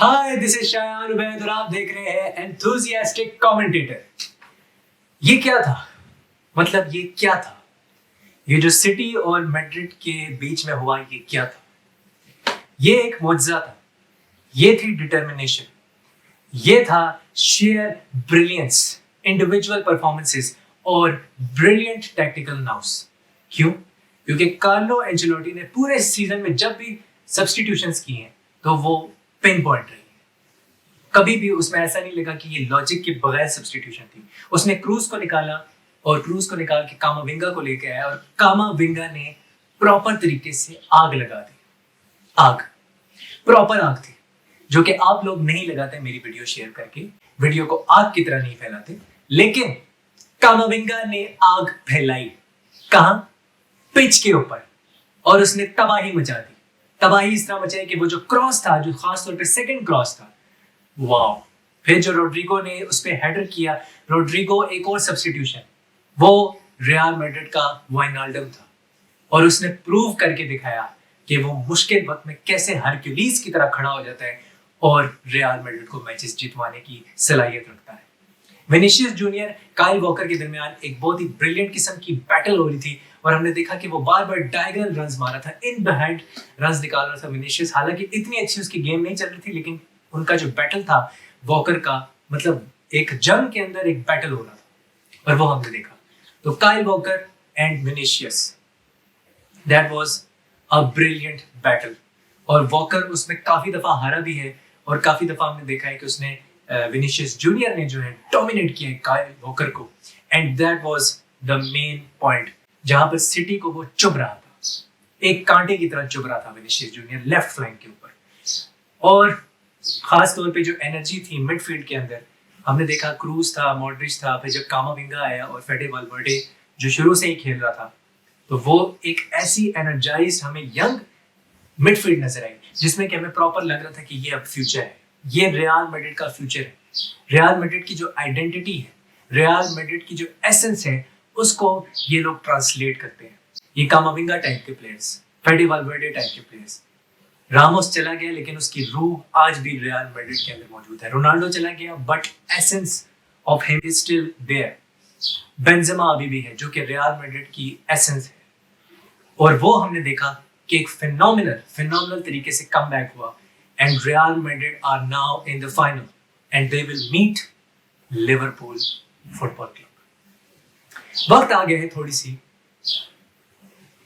Hi, this is Shayan Ubaid और आप देख रहे हैं एंथुसियास्टिक कमेंटेटर। ये क्या था? मतलब ये क्या था? ये जो सिटी और मैड्रिड के बीच में हुआ, ये क्या था? ये एक मुआजिजा था। ये थी डिटर्मिनेशन। ये था शेयर ब्रिलियंस, इंडिविजुअल परफॉर्मेंसेस और ब्रिलियंट टैक्टिकल नॉउस। क्यों? क्योंकि कार्लो एंचेलोटी ने पूरे सीजन में जब भी सब्स्टिट्यूशंस किए हैं तो वो पिन पॉइंट रही है। कभी भी उसमें ऐसा नहीं लगा कि ये लॉजिक के बगैर सब्स्टिट्यूशन थी। उसने क्रूज को निकाला और क्रूज को निकाल के कामाविंगा को लेके आया और कामाविंगा ने प्रॉपर तरीके से आग लगा दी। आग, प्रॉपर आग थी, जो कि आप लोग नहीं लगाते मेरी वीडियो शेयर करके, वीडियो को आग की तरह नहीं फैलाते, लेकिन कामाविंगा ने आग फैलाई। कहां? पिच के ऊपर। और उसने तबाही मचा दी। तबाही इस तरह मचाई कि वो जो क्रॉस था, जो खास तौर पे सेकंड क्रॉस था, वाह। फिर जो रोड्रिगो ने उस पे हेडर किया, रोड्रिगो एक और सब्स्टिट्यूशन, वो रियल मैड्रिड का वाइनाल्डम था और उसने प्रूव करके दिखाया कि वो मुश्किल वक्त में कैसे हरक्यूलिस की तरह खड़ा हो जाता है और रियल मैड्रिड को मैचेस जितवाने की सलाहियत रखता है। विनीशियस जूनियर काइल वॉकर के दरमियान एक बहुत ही ब्रिलियंट किस्म की बैटल हो रही थी और हमने देखा कि वो बार बार डायगोनल रन्स मारा था, इन बिहाइंड रन्स निकाल रहा था विनीशियस। हालांकि इतनी अच्छी उसकी गेम नहीं चल रही थी, लेकिन उनका जो बैटल था वॉकर का, मतलब एक जंग के अंदर एक बैटल हो रहा था और वो हमने देखा। तो Kyle walker and Vinicius, that was a brilliant battle. और वॉकर उसमें काफी दफा हारा भी है और काफी दफा हमने देखा है कि उसने विनीशियस जूनियर ने जो है डोमिनेट किया है काइल वॉकर को, and that was the main point जहां पर सिटी को वो चुभ रहा था, एक कांटे की तरह चुभ रहा था विनीशियस जूनियर लेफ्ट फ्लैंक के ऊपर। और खास तौर पे जो एनर्जी थी मिडफील्ड के अंदर, हमने देखा क्रूज था, मॉड्रिच था, फिर जब कामाविंगा आया और फेडे वालवर्डे जो शुरू से ही खेल रहा था, तो वो एक ऐसी एनर्जाइज्ड हमें यंग मिडफील्ड नजर आई जिसमें कि हमें प्रॉपर लग रहा था कि ये अब फ्यूचर है, ये रियल मैड्रिड का फ्यूचर है। रियल मैड्रिड की जो आइडेंटिटी है, रियल मैड्रिड की जो एसेंस है, उसको ये लोग ट्रांसलेट करते हैं। ये कामाविंगा टाइप के प्लेयर्स, फेडे वालवर्डे टाइप के प्लेयर्स। रामोस चला गया लेकिन उसकी रूह आज भी रियल मैड्रिड के अंदर मौजूद है। रोनाल्डो चला गया but essence of him is still there. Benzema अभी भी है, जो कि रियल मैड्रिड की एसेंस है। और वो हमने देखा कि एक फिनोमिनल तरीके से कमबैक हुआ and Real Madrid are now in the final and they will meet Liverpool Football Club. वक्त आ गया है थोड़ी सी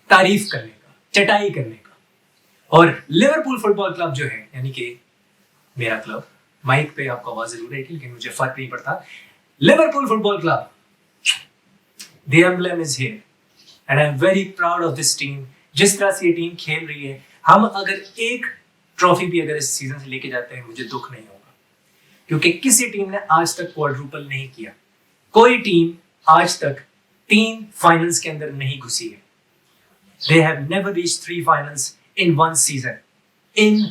तारीफ करने का, चटाई करने का। और लिवरपूल फुटबॉल क्लब जो है, यानी कि मेरा क्लब, माइक पे आपको आवाज जरूर आएगी लेकिन मुझे फर्क नहीं पड़ता। Liverpool Football club, the emblem is here and I am very proud of this team. जिस तरह से ये टीम खेल रही है, हम अगर एक ट्रॉफी भी अगर इस सीजन से लेके जाते हैं, मुझे दुख नहीं होगा, क्योंकि किसी टीम ने आज तक क्वाड्रुपल नहीं किया। कोई टीम आज तक 3 फाइनल्स के अंदर नहीं घुसी है। They have never reached 3 finals in one season. In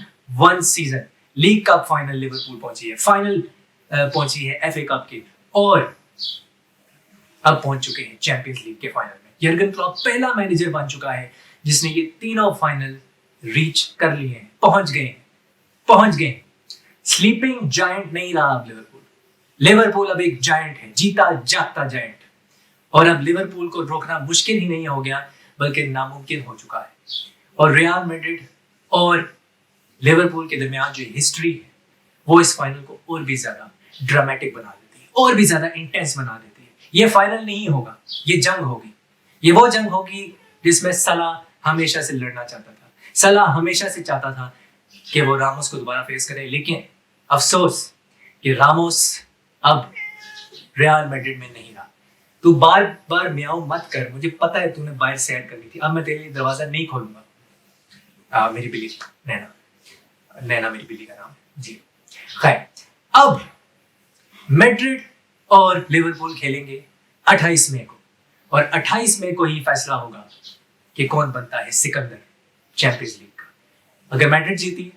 one season. League cup final Liverpool पहुंची है, फाइनल पहुंची है एफए कप की, और अब पहुंच चुके हैं चैंपियंस लीग के फाइनल में। यर्गन क्लॉप पहला मैनेजर बन चुका है जिसने ये तीनों फाइनल रीच कर लिए हैं, पहुंच गए। स्लीपिंग जायंट नहीं रहा अब लिवरपूल। लिवरपूल अब एक जायंट है, जीता जागता जायंट। और अब लिवरपूल को रोकना मुश्किल ही नहीं हो गया, बल्कि नामुमकिन हो चुका है। और रियल मैड्रिड और लिवरपूल के दरमियान जो हिस्ट्री है, वो इस फाइनल को और भी ज्यादा ड्रामेटिक बना देती है, और भी ज्यादा इंटेंस बना देती है। ये फाइनल नहीं होगा, ये जंग होगी। ये वो जंग होगी जिसमें सलाह हमेशा से लड़ना चाहता था। सलाह हमेशा से चाहता था कि वो रामोस को दोबारा फेस करे, लेकिन अफसोस कि रामोस अब रियल मैड्रिड में नहीं रहा। तू बार बार म्याऊं मत कर, मुझे पता है तूने बाहर सैर करनी थी, अब मैं तेरे लिए दरवाजा नहीं खोलूंगा। मेरी बिल्ली नैना मेरी बिल्ली का नाम है जी। खैर, अब मैड्रिड और लिवरपूल खेलेंगे 28 मई को, और 28 मई को ही फैसला होगा कि कौन बनता है सिकंदर चैंपियंस लीग का। अगर मैड्रिड जीती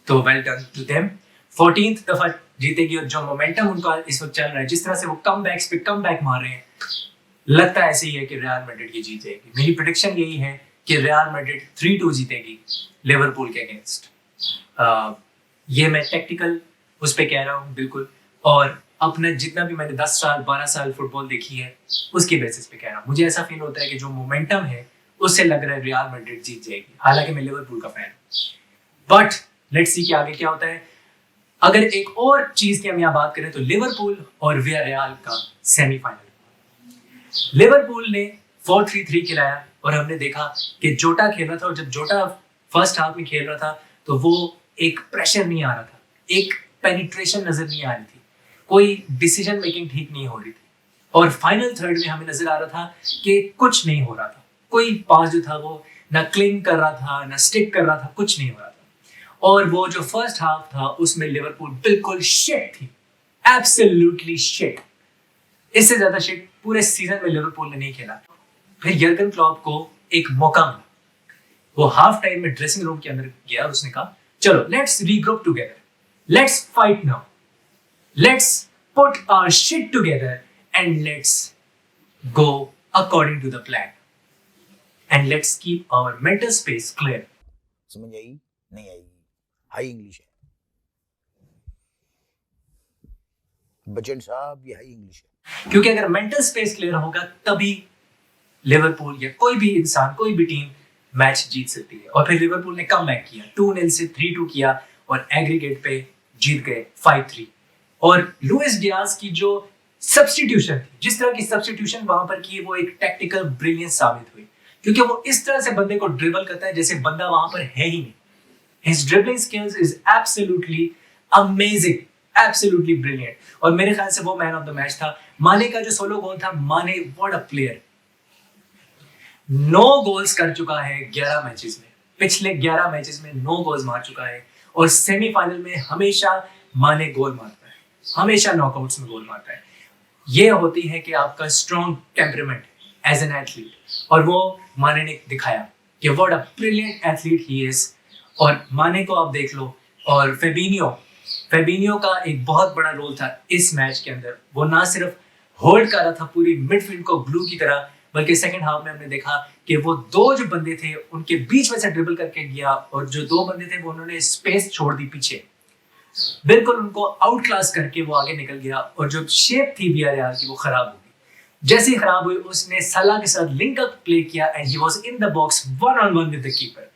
तो well done to them, 14th दफा जीतेगी। और जो मोमेंटम उनका इस वक्त चल रहा है, जिस तरह से वो कमबैक्स पे कमबैक मार रहे हैं, लगता है ऐसे ही है कि रियल मैड्रिड की जीत जाएगी। मेरी प्रेडिक्शन यही है कि रियल मैड्रिड 3-2 जीतेगी लिवरपूल के अगेंस्ट। ये मैं टेक्निकल उस पर कह रहा हूँ बिल्कुल, और अपना जितना भी मैंने 10 साल 12 साल फुटबॉल देखी है उसके बेसिस पे कह रहा हूँ। मुझे ऐसा फील होता है कि जो मोमेंटम है उससे लग रहा है रियल मैड्रिड जीत जाएगी, हालांकि मैं लिवरपूल का फैन हूँ। बट लेट्स सी कि आगे क्या होता है। अगर एक और चीज की हम यहाँ बात करें तो लिवरपूल और वियारियल का सेमीफाइनल, लिवरपूल ने 4-3-3 खिलाया और हमने देखा कि जोटा खेल रहा था, और जब जोटा फर्स्ट हाफ में खेल रहा था तो वो एक प्रेशर नहीं आ रहा था, एक पेनिट्रेशन नजर नहीं आ रही थी, कोई डिसीजन मेकिंग ठीक नहीं हो रही थी, और फाइनल थर्ड में हमें नजर आ रहा था कि कुछ नहीं हो रहा था, कोई पास जो था वो ना क्लिंग कर रहा था ना स्टिक कर रहा था, कुछ नहीं हो रहा था। और वो जो फर्स्ट हाफ था उसमें लिवरपूल बिल्कुल शिट थी, एब्सोल्युटली शिट। इससे ज्यादा शिट पूरे सीजन में लिवरपूल ने नहीं खेला। फिर यर्गन क्लॉप को एक मौका मिला, वो हाफ टाइम में ड्रेसिंग रूम के अंदर गया और उसने कहा चलो let's regroup together, let's fight now, let's put our shit together and let's go according to the plan and let's keep our mental space clear. समझ आई? नहीं आएगी, हाई इंग्लिश है बच्चन साहब, ये हाई इंग्लिश है। क्योंकि अगर मेंटल स्पेस क्लियर होगा तभी लिवरपूल या कोई भी इंसान, कोई भी टीम मैच जीत सकती है। और फिर लिवरपूल ने कम बैक किया, 2-0 से 3-2 किया और एग्रीगेट पे जीत गए 5-3। और लुइस डियाज की जो सब्स्टिट्यूशन थी, जिस तरह की सब्स्टिट्यूशन वहां पर की, वो एक टेक्निकल ब्रिलियंस साबित हुई, क्योंकि वो इस तरह से बंदे को ड्रिबल करता है जैसे बंदा वहां पर है ही नहीं। His dribbling skills is absolutely amazing, absolutely brilliant। और मेरे ख्याल से वो मैन ऑफ द मैच था। माने का जो सोलो गोल था, माने व्हाट अ प्लेयर, 9 गोल्स कर चुका है 11 मैचेस में, पिछले 11 मैचेस में 9 गोल्स मार चुका है, और सेमीफाइनल में हमेशा माने गोल मारता है, हमेशा नॉकआउट्स में गोल मारता है। ये होती है कि आपका strong temperament as an athlete, और वो माने ने दिखाया कि what a brilliant athlete he is. और माने को आप देख लो, और फेबिनियो का एक बहुत बड़ा रोल था इस मैच के अंदर। वो ना सिर्फ होल्ड कर रहा था पूरी मिडफील्ड को ग्लू की तरह, बल्कि सेकंड हाफ में हमने देखा कि वो 2 जो बंदे थे उनके बीच में से ड्रिबल करके गया, और जो 2 बंदे थे वो उन्होंने स्पेस छोड़ दी पीछे, बिल्कुल उनको आउट क्लास करके वो आगे निकल गया। और जो शेप थी वियारियल की वो खराब हो गई। जैसे ही खराब हुई उसने सलाह के साथ लिंक अप प्ले किया and he was in the box 1-on-1 with the keeper,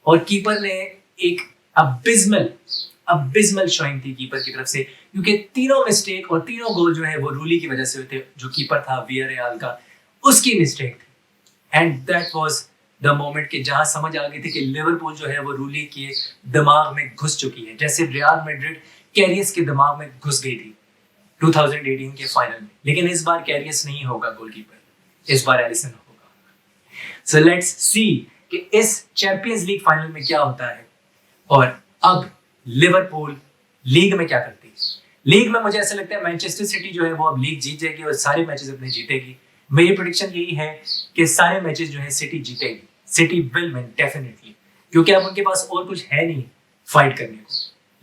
और कीपर ने एक अबिस्मल शोइंग थी कीपर की तरफ से, क्योंकि तीनों मिस्टेक और तीनों गोल जो है वो रूली की वजह से हुए थे। जो कीपर था वियारियल का, उसकी मिस्टेक थी, and that was the moment कि जहां समझ आ गई थी कि लिवरपूल जो है वो रूली के दिमाग में घुस चुकी है, जैसे रियल मैड्रिड कैरियस के दिमाग में घुस गई थी 2018 के फाइनल में। लेकिन इस बार कैरियस नहीं होगा गोलकीपर, इस बार एलिसन होगा। सो लेट्स सी कि इस चैंपियंस लीग फाइनल में क्या होता है, और अब लिवरपूल लीग में क्या करती है। लीग में मुझे ऐसा लगता है मैनचेस्टर सिटी जो है वो अब लीग जीत जाएगी और सारे मैचेस अपने जीतेगी। मेरी प्रेडिक्शन यही है कि सारे मैचेस जो है सिटी जीतेगी, सिटी विल विन डेफिनेटली, क्योंकि अब उनके पास और कुछ है नहीं फाइट करने को।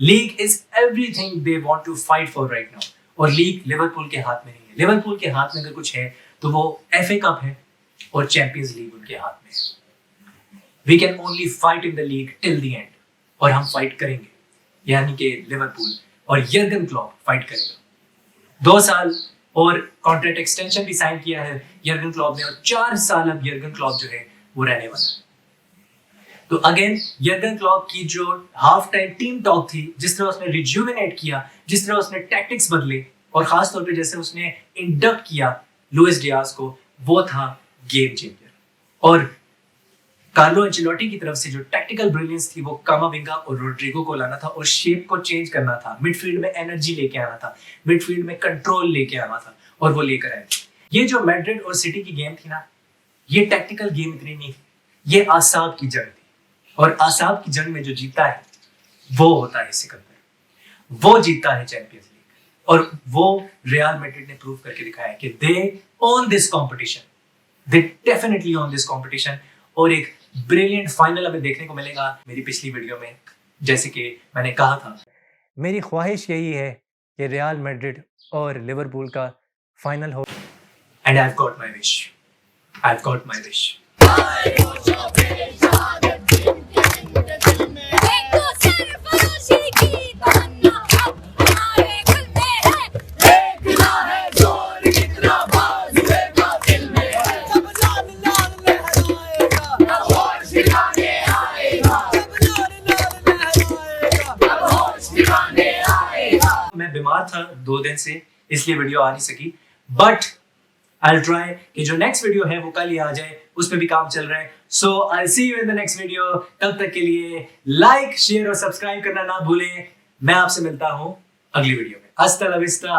League is everything they want to fight for right now, और लीग लिवरपूल के हाथ में नहीं है। लिवरपूल के हाथ में अगर कुछ है तो वो FA कप है और चैंपियंस लीग उनके हाथ में है। We can only fight in the league till the end, और हम फाइट करेंगे, यानी कि लिवरपूल और यर्गन क्लॉप फाइट करेगा। 2 साल और कॉन्ट्रैक्ट एक्सटेंशन भी साइन किया है यर्गन क्लॉप ने, और 4 साल अब यर्गन क्लॉप जो है वो रहने वाला है। तो अगेन यर्गन क्लॉप की जो हाफ टाइम टीम टॉक थी, जिस तरह उसने रिज्यूमिनेट किया, जिस तरह उसने टैक्टिक्स बदले, और खास तौर पे जैसे उसने इंडक्ट किया लुइस डियाज को, वो था गेम चेंजर। और कार्लो एंचेलोटी की तरफ से जो टैक्टिकल ब्रिलियंस थी, वो कामाविंगा और रोड्रिगो को लाना था और शेप को चेंज करना था, मिडफील्ड में एनर्जी लेके आना था, मिडफील्ड में कंट्रोल लेके आना था, और वो लेकर आए। ये जो मैड्रिड और सिटी की गेम थी ना, ये टैक्टिकल गेम इतनी नहीं थी, ये आसाब की जंग थी, और आसाब की जंग में जो जीता है वो होता है सिकंदर, वो जीता है चैंपियंस लीग। और वो रियल मैड्रिड ने प्रूव करके दिखाया है कि they own this competition, they definitely own this competition. और एक ब्रिलियंट फाइनल हमें देखने को मिलेगा। मेरी पिछली वीडियो में जैसे कि मैंने कहा था, मेरी ख्वाहिश यही है कि रियल मैड्रिड और लिवरपूल का फाइनल हो, and I have got my wish, I have got my wish. देखो सरफरोशी की मैं बीमार था 2 दिन से, इसलिए वीडियो आ नहीं सकी, बट आई ट्राई कि जो नेक्स्ट वीडियो है वो कल ही आ जाए, उस पर भी काम चल रहा है। So I see you in the next video. तब तक के लिए लाइक, शेयर और सब्सक्राइब करना ना भूलें। मैं आपसे मिलता हूं अगली वीडियो में। हस्ता ला विस्ता।